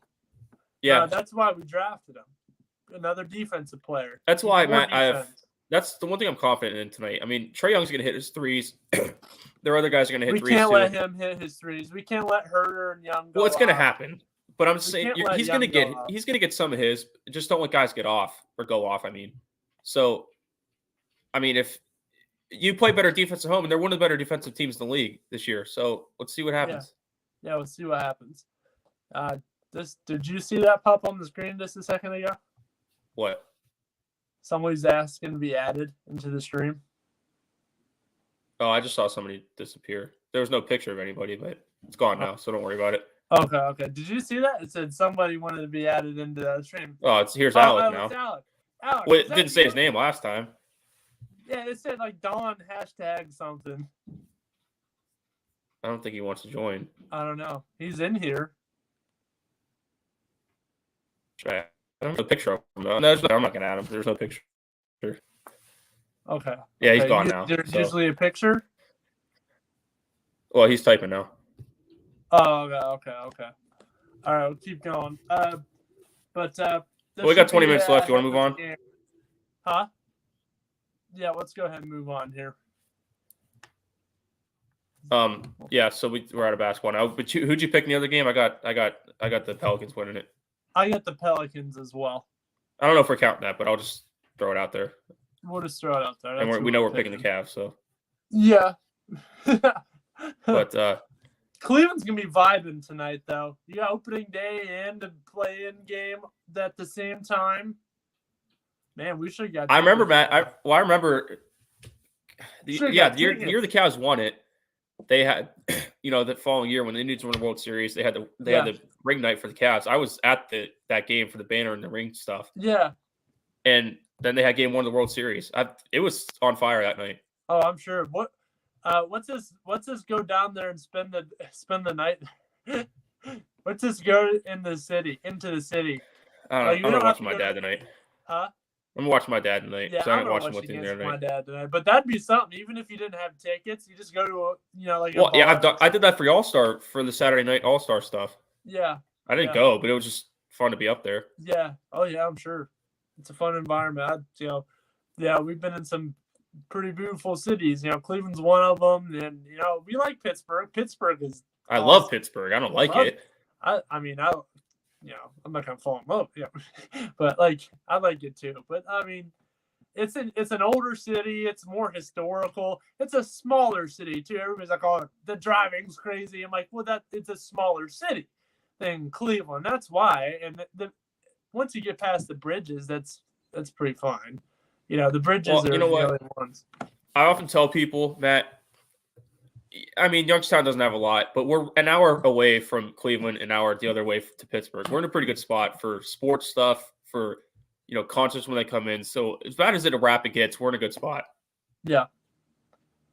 Yeah, that's why we drafted him. Another defensive player. That's why, Matt. That's the one thing I'm confident in tonight. I mean, Trae Young's going to hit his threes. There are other guys are going to hit threes. We can't let him hit his threes. We can't let Herter and Young go. Well, it's going to happen. But I'm just saying he's going to get some of his. Just don't let guys get off or go off. I mean, so I mean, if you play better defense at home, and they're one of the better defensive teams in the league this year, so let's see what happens. Yeah, we'll see what happens. Did you see that pop on the screen just a second ago? What? Somebody's asking to be added into the stream. Oh, I just saw somebody disappear. There was no picture of anybody, but it's gone now, so don't worry about it. Okay. Did you see that? It said somebody wanted to be added into the stream. Oh, here's Alec now. Alex. Well, it didn't say his name last time. Yeah, it said like Don # something. I don't think he wants to join. I don't know. He's in here. Try There's no picture of him. No, I'm not gonna add him. There's no picture. Okay. Yeah, he's gone now. There's so. usually a picture. Well, he's typing now. Oh, okay. All right, we'll keep going. But we got 20 minutes left. You want to move on? Game. Huh? Yeah, let's go ahead and move on here. Yeah. So we're out of basketball now. But who'd you pick in the other game? I got the Pelicans winning it. I got the Pelicans as well. I don't know if we're counting that, but I'll just throw it out there. We'll just throw it out there. And we know we're picking the Cavs, so. Yeah. But Cleveland's gonna be vibing tonight, though. You got opening day and a play-in game at the same time. Man, we should have got. I remember, Matt. I remember. The year the Cavs won it, they had, the following year when the Indians won the World Series, they had the ring night for the Cavs. I was at that game for the banner and the ring stuff. Yeah. And then they had game 1 of the World Series. It was on fire that night. Oh, I'm sure. What's this go down there and spend the night? What's this go into the city? I don't know. I'm watching my dad tonight. Huh? I'm watching my dad tonight. Yeah, so I'm not watching with you there my dad tonight. But that'd be something. Even if you didn't have tickets, you just go to I did that for All-Star for the Saturday night All-Star stuff. Yeah. I didn't go, but it was just fun to be up there. Yeah. Oh yeah, I'm sure. It's a fun environment. We've been in some pretty beautiful cities. Cleveland's one of them, and we like Pittsburgh. Pittsburgh is. I love Pittsburgh. I don't like it. I'm not gonna fall in love, but I like it too. But I mean, it's an older city. It's more historical. It's a smaller city too. Everybody's like, "Oh, the driving's crazy." I'm like, "Well, it's a smaller city than Cleveland. That's why." And once you get past the bridges, that's pretty fine. The bridges are the only ones. I often tell people that. I mean, Youngstown doesn't have a lot, but we're an hour away from Cleveland, an hour the other way to Pittsburgh. We're in a pretty good spot for sports stuff, for concerts when they come in. So as bad as it a rapid gets, we're in a good spot. Yeah.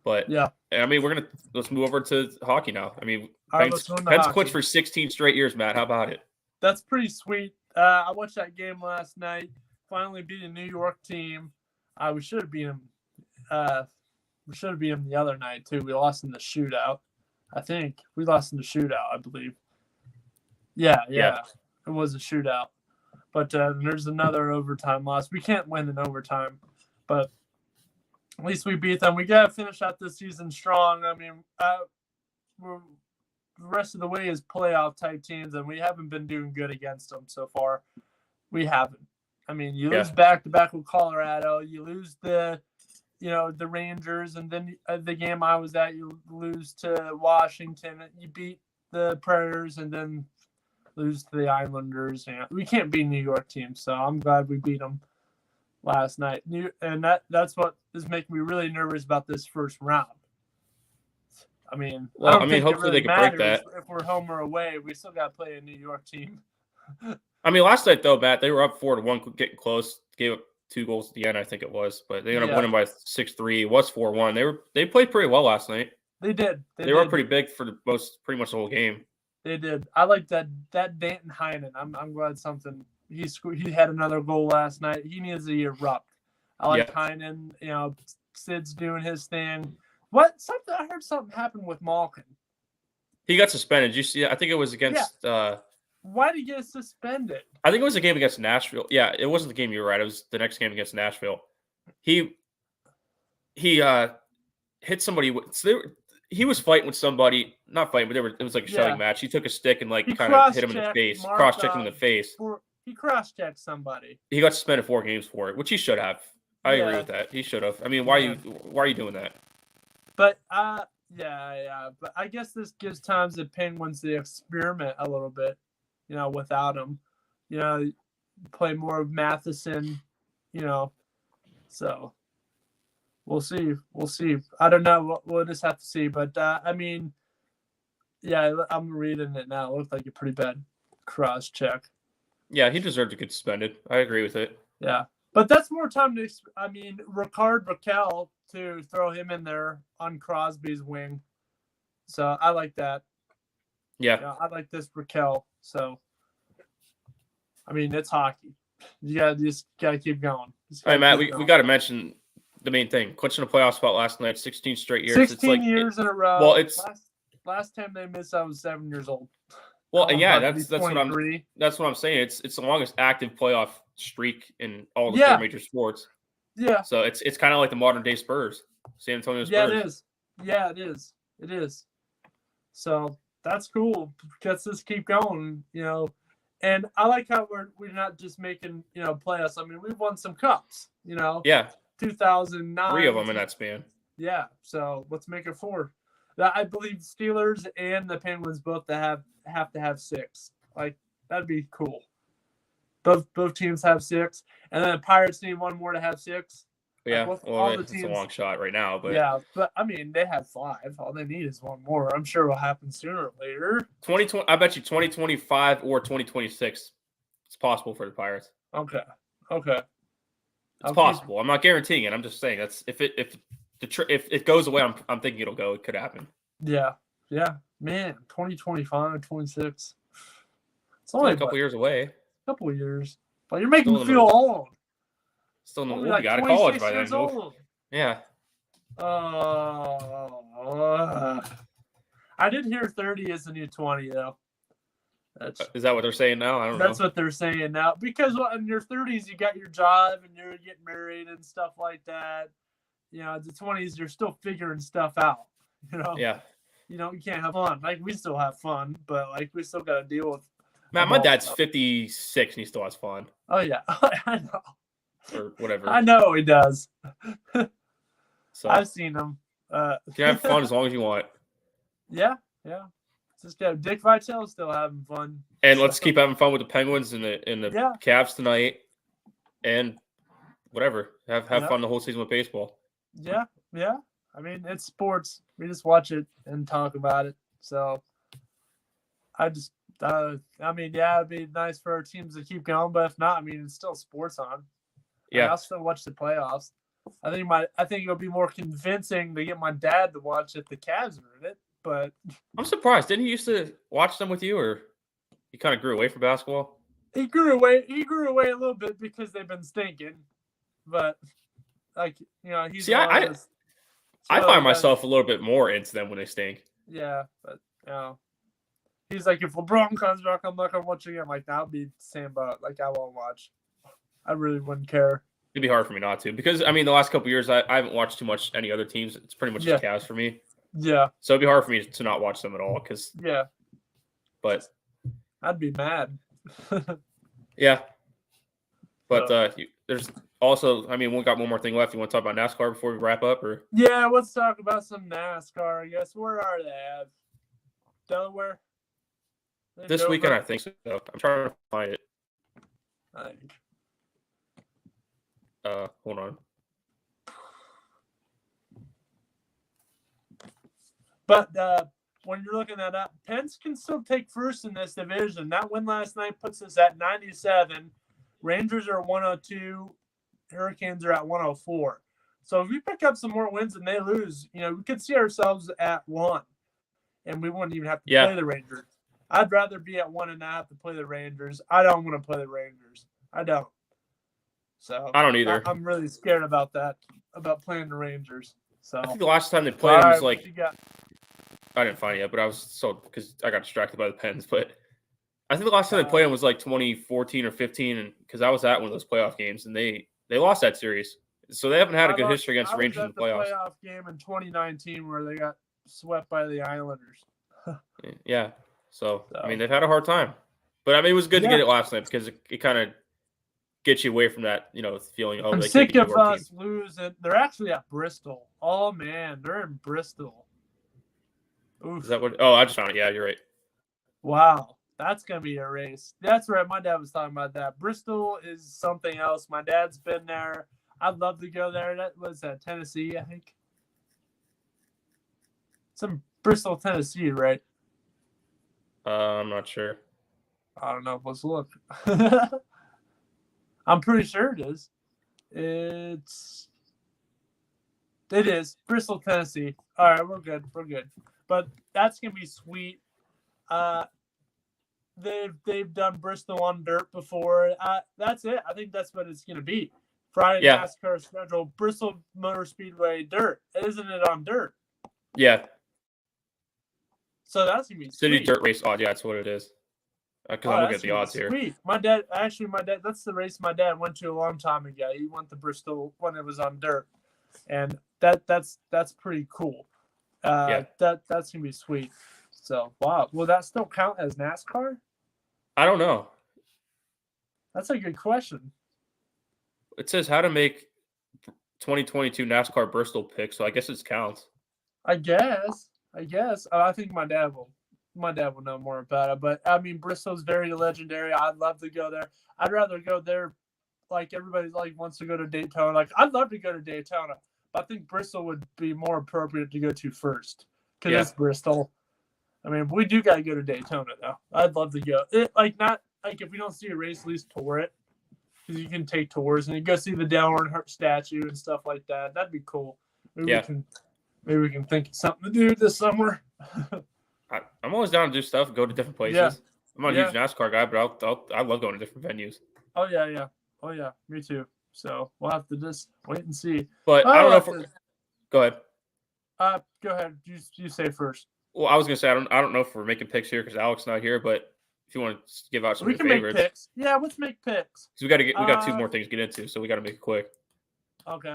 But yeah, I mean, let's move over to hockey now. I mean, Penn's clinched for 16 straight years, Matt. How about it? That's pretty sweet. I watched that game last night. Finally beat a New York team. We should have beat them. We should have beat them the other night, too. We lost in the shootout. I think. We lost in the shootout, I believe. Yeah. It was a shootout. But there's another overtime loss. We can't win in overtime. But at least we beat them. We got to finish out this season strong. I mean, the rest of the way is playoff-type teams, and we haven't been doing good against them so far. We haven't. I mean, you lose back-to-back with Colorado. You lose the Rangers, and then the game I was at, you lose to Washington. You beat the Predators, and then lose to the Islanders. We can't beat New York teams, so I'm glad we beat them last night. And that's what is making me really nervous about this first round. I mean, hopefully they can break that. If we're home or away, we still got to play a New York team. I mean, last night though, Matt, they were up 4-1, getting close. Gave up 2 goals at the end, I think it was, but they ended up winning by 6-3. It was 4-1. They played pretty well last night. They did. They were pretty big for pretty much the whole game. They did. I like that Danton Heinen. I'm glad something he had another goal last night. He needs to erupt. I like Heinen. Sid's doing his thing. I heard something happened with Malkin. He got suspended. You see? I think it was against. Why did he get suspended? I think it was a game against Nashville. Yeah, it wasn't the game you were right. It was the next game against Nashville. He hit somebody. He was fighting with somebody. Not fighting, but it was like a shoving match. He took a stick and kind of hit him in the face. Cross-checked him in the face. He cross-checked somebody. He got suspended 4 games for it, which he should have. I agree with that. He should have. I mean, why are you doing that? But but I guess this gives times the Penguins to experiment a little bit, without him. Play more of Matheson, so we'll see. I don't know. We'll just have to see. But, I mean, I'm reading it now. It looked like a pretty bad cross-check. Yeah, he deserved to get suspended. I agree with it. Yeah. But that's more time to – Ricard Raquel, to throw him in there on Crosby's wing. So I like that. Yeah. I like this Raquel. So, it's hockey. You gotta keep going. All right, Matt, we got to mention the main thing. Clinching a playoff spot last night, 16 straight years. 16 years in a row. Well, it's last time they missed, I was 7 years old. Well, and yeah, that's what I'm saying. It's the longest active playoff streak in all the four major sports. Yeah. So it's kind of like the modern day Spurs, San Antonio Spurs. Yeah, it is. Yeah, it is. It is. So that's cool. Let's just keep going, And I like how we're not just making, playoffs. I mean, we've won some cups, Yeah. 2009. 3 of them in that span. Yeah. So let's make it 4. I believe Steelers and the Penguins both have to have 6. Like, that'd be cool. Both teams have 6, and then the Pirates need 1 more to have 6. Yeah, it's a long shot right now, but yeah, but I mean they have 5. All they need is 1 more. I'm sure it'll happen sooner or later. 2020, I bet you 2025 or 2026, it's possible for the Pirates. Okay. It's possible. I'm not guaranteeing it. I'm just saying that's if it goes away, I'm thinking it'll go. It could happen. Yeah, man. 2025, 26. It's only a couple years away. A couple of years, but you're making me feel old. Still no, we'll be out of college by then. Yeah. I did hear 30 is the new 20 though. Is that what they're saying now? I don't know. That's what they're saying now. Because in your 30s you got your job and you're getting married and stuff like that. The 20s you're still figuring stuff out. Yeah. You can't have fun. Like we still have fun, but like we still got to deal with. Man, my dad's 56 and he still has fun. Oh yeah, I know. Or whatever. I know he does. So I've seen him. You can have fun as long as you want. Yeah. Just Dick Vitale's still having fun. And let's keep having fun with the Penguins and the Cavs tonight, and whatever. Have fun the whole season with baseball. Yeah. I mean, it's sports. We just watch it and talk about it. So it'd be nice for our teams to keep going, but if not, I mean, it's still sports on. Yeah, I'll still watch the playoffs. I think it'll be more convincing to get my dad to watch if the Cavs are in it. But I'm surprised. Didn't he used to watch them with you, or he kind of grew away from basketball? He grew away a little bit because they've been stinking. But he's. See, I find myself a little bit more into them when they stink. Yeah, but he's like, if LeBron comes back, I'm not gonna watch again. Like that'll be the same boat. Like I won't watch. I really wouldn't care. It'd be hard for me not to because I mean the last couple of years I haven't watched too much any other teams. It's pretty much just Cavs for me. Yeah. So it'd be hard for me to not watch them at all because. Yeah. But. I'd be mad. Yeah. But there's also, I mean, we got one more thing left. You want to talk about NASCAR before we wrap up, or? Yeah, let's talk about some NASCAR. I guess where are they at? Delaware. This weekend, I think so. I'm trying to find it. I think. Hold on. But when you're looking at that, Pence can still take first in this division. That win last night puts us at 97. Rangers are 102. Hurricanes are at 104. So if we pick up some more wins and they lose, we could see ourselves at 1. And we wouldn't even have to play the Rangers. I'd rather be at 1 and not have to play the Rangers. I don't want to play the Rangers. I don't. So I don't either. I'm really scared about that, about playing the Rangers. So I think the last time they played was like I didn't find it yet, but I was because I got distracted by the Pens. But I think the last time they played was like 2014 or 15, and because I was at one of those playoff games, and they lost that series, so they haven't had a good history against the Rangers in the playoffs. Playoff game in 2019 where they got swept by the Islanders. Yeah, so I mean they've had a hard time, but I mean it was good to get it last night because it kind of gets you away from that feeling. Oh, I'm sick of us losing. They're actually at Bristol. Oh man, they're in Bristol. Oof. Is that what? Oh, I just found it. Yeah, you're right. Wow, that's gonna be a race. That's right. My dad was talking about that. Bristol is something else. My dad's been there. I'd love to go there. That was Tennessee, I think. It's in Bristol, Tennessee, right? I'm not sure. I don't know. Let's look. I'm pretty sure it is. It is Bristol, Tennessee. All right, we're good. But that's gonna be sweet. they've done Bristol on dirt before. That's it. I think that's what it's going to be. Friday Yeah. NASCAR schedule, Bristol Motor Speedway dirt, isn't it on dirt? Yeah. So that's gonna be City sweet. dirt race odd. Yeah, that's what it is. Because I'm looking at the odds here. Sweet. My dad, that's the race my dad went to a long time ago. He went to Bristol when it was on dirt, and that's pretty cool. That's gonna be sweet. So wow, will that still count as NASCAR? I don't know. That's a good question. It says how to make 2022 NASCAR Bristol pick, so I guess it counts. I guess. I think my dad will know more about it. But I mean, Bristol's very legendary. I'd love to go there. I'd rather go there, like everybody wants to go to Daytona. Like I'd love to go to Daytona, but I think Bristol would be more appropriate to go to first because it's Bristol. I mean, we do got to go to Daytona though. I'd love to go. Not if we don't see a race, at least tour it, because you can take tours and you go see the Dale Earnhardt statue and stuff like that. That'd be cool. Maybe we can think of something to do this summer. I'm always down to do stuff, go to different places. Yeah. I'm not a huge NASCAR guy, but I love going to different venues. Oh yeah, me too. So we'll have to just wait and see. But I don't know if go ahead. Go ahead. You say first. Well, I was gonna say I don't know if we're making picks here because Alex not here, but if you want to give out some of your favorites, make picks. Yeah, let's make picks. So we got two more things to get into, so we got to make it quick. Okay.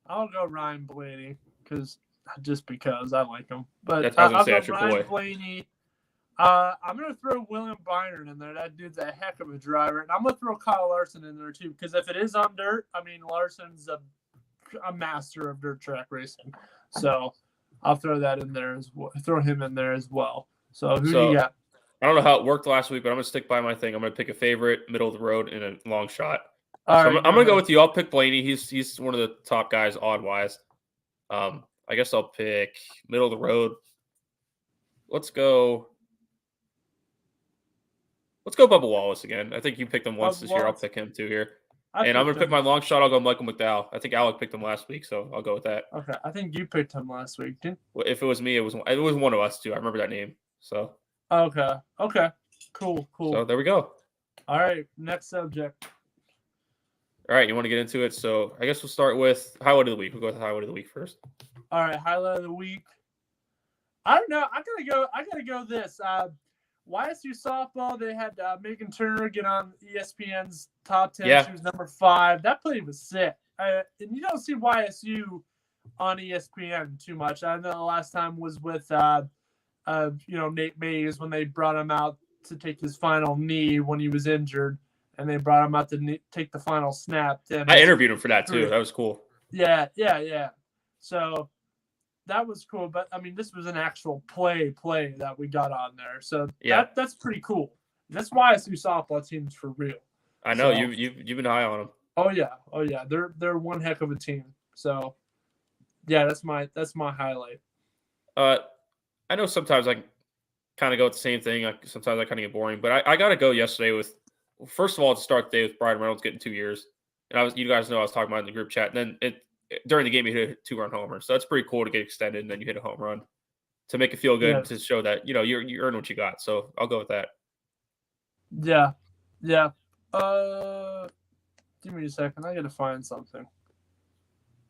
I'll go Ryan Blaney because I like him. But that's how I was I'll say, go Ryan Blaney. I'm gonna throw William Byron in there. That dude's a heck of a driver, and I'm gonna throw Kyle Larson in there too because if it is on dirt, I mean Larson's a master of dirt track racing. So I'll throw that in there as well. Throw him in there as well. So who do you got? I don't know how it worked last week, but I'm gonna stick by my thing. I'm gonna pick a favorite, middle of the road, and a long shot. I'm gonna go with you. I'll pick Blaney. He's one of the top guys odd wise. I guess I'll pick middle of the road. Let's go Bubba Wallace again. I think you picked him once this year. I'll pick him too here. And I'm gonna pick my long shot. I'll go Michael McDowell. I think Alec picked him last week, so I'll go with that. Okay, I think you picked him last week, didn't? Well, if it was me, it was one of us too. I remember that name. So. Okay. Cool. So there we go. All right, next subject. All right, you want to get into it? So I guess we'll start with highlight of the week. We'll go with the highlight of the week first. All right, highlight of the week. I don't know. I gotta go this. YSU softball. They had Megan Turner get on ESPN's top 10. Yeah. She was number 5. That play was sick. And you don't see YSU on ESPN too much. I know the last time was with Nate Mays when they brought him out to take his final knee when he was injured. And they brought him out to take the final snap. And I interviewed him for that too. That was cool. Yeah. So that was cool. But I mean, this was an actual play that we got on there. So that's pretty cool. That's why YSU softball team's for real. I know you've been high on them. Oh yeah. They're one heck of a team. So yeah, that's my highlight. I know sometimes I kind of go with the same thing. Sometimes I kind of get boring, but I got to go yesterday with. First of all, to start the day with Brian Reynolds getting 2 years, and you guys know I was talking about it in the group chat. And then during the game, he hit a 2-run homer, so that's pretty cool to get extended. And then you hit a home run to make it feel good to show that you earned what you got. So I'll go with that. Yeah. Give me a second. I got to find something.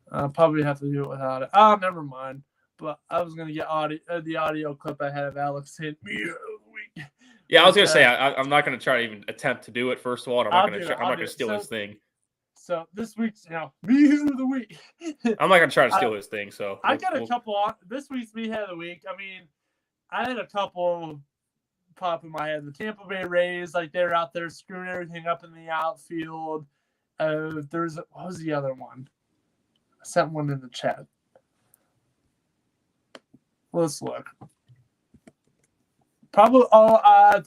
I'll probably have to do it without it. Oh, never mind. But I was gonna get the audio clip I had of Alex saying me of the week. Yeah, I was gonna say I'm not gonna try to even attempt to do it. First of all, and I'm not gonna steal his thing. So this week's me of the week. I'm not gonna try to steal his thing. So I got a couple. This week's me of the week. I mean, I had a couple pop in my head. The Tampa Bay Rays, they're out there screwing everything up in the outfield. What was the other one? I sent one in the chat. Let's look. Probably. I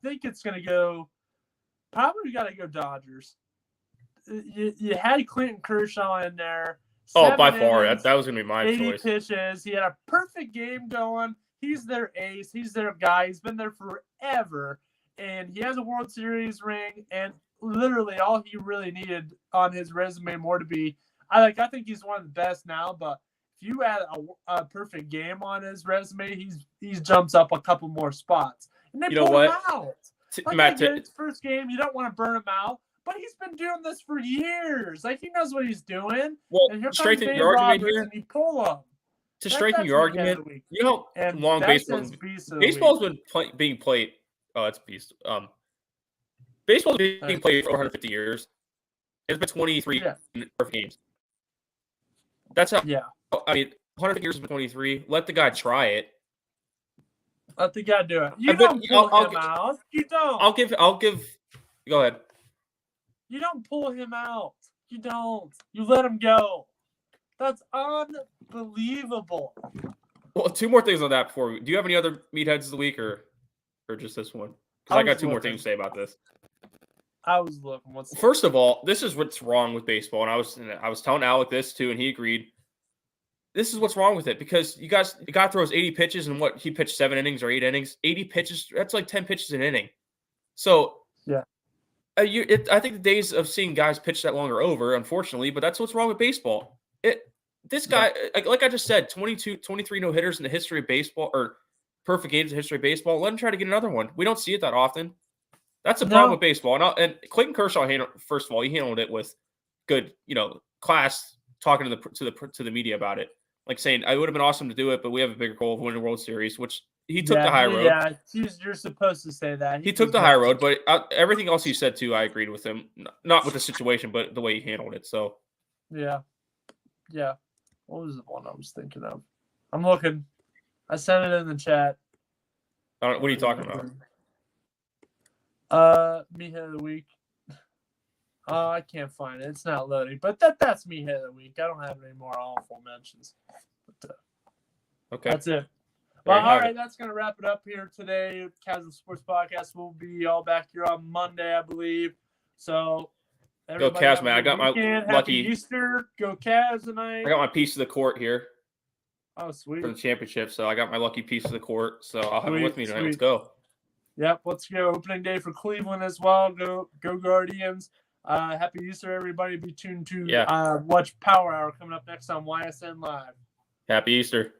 think it's gonna go. Probably got to go Dodgers. You had Clinton Kershaw in there. Oh, by far, that was gonna be my 80 choice. pitches. He had a perfect game going. He's their ace. He's their guy. He's been there forever, and he has a World Series ring. And literally, all he really needed on his resume more to be. I think he's one of the best now, but if you add a perfect game on his resume, he jumps up a couple more spots. And they pull him out. Like, Matt, it's first game. You don't want to burn him out. But he's been doing this for years. Like, he knows what he's doing. Well, and here strengthen your argument here. And you pull him. To strengthen your argument, you know how long baseball's been being played. Oh, it's beast. Baseball's being played for 150 years. It's been 23 perfect games. That's how. Yeah. I mean, 100 years is 23. Let the guy try it. Let the guy do it. You don't pull him out. You don't. I'll give. Go ahead. You don't pull him out. You don't. You let him go. That's unbelievable. Well, two more things on that before. Do you have any other meatheads of the week or just this one? Because I got two more things to say about this. I was looking. First of all, this is what's wrong with baseball, and I was telling Alec this too, and he agreed. This is what's wrong with it because the guy throws 80 pitches and he pitched 7 innings or 8 innings. 80 pitches, that's like 10 pitches an inning. So yeah. I think the days of seeing guys pitch that long are over, unfortunately, but that's what's wrong with baseball. This guy, like I just said, 23 no-hitters in the history of baseball, or perfect games in the history of baseball. Let him try to get another one. We don't see it that often. That's a problem with baseball. And Clayton Kershaw first of all, he handled it with good, class, talking to the media about it. Like saying, it would have been awesome to do it, but we have a bigger goal of winning the World Series, which he took the high road. Yeah, you're supposed to say that. He took the high road, but everything else he said, too, I agreed with him. Not with the situation, but the way he handled it. So, yeah. Yeah. What was the one I was thinking of? I'm looking. I sent it in the chat. What are you talking about? Meathead of the week. I can't find it. It's not loading. But that's Meathead of the week. I don't have any more awful mentions. But, okay. That's it. Well, all right, that's going to wrap it up here today. Casual Sports Podcast will be all back here on Monday, I believe. So, go Cavs, man. I got my lucky Easter. Go Cavs tonight. I got my piece of the court here. Oh, sweet. For the championship. So, I got my lucky piece of the court. So, I'll have it with me tonight. Let's go. Yep, let's go. Opening day for Cleveland as well. Go Guardians. Happy Easter, everybody. Be tuned to watch Power Hour coming up next on YSN Live. Happy Easter.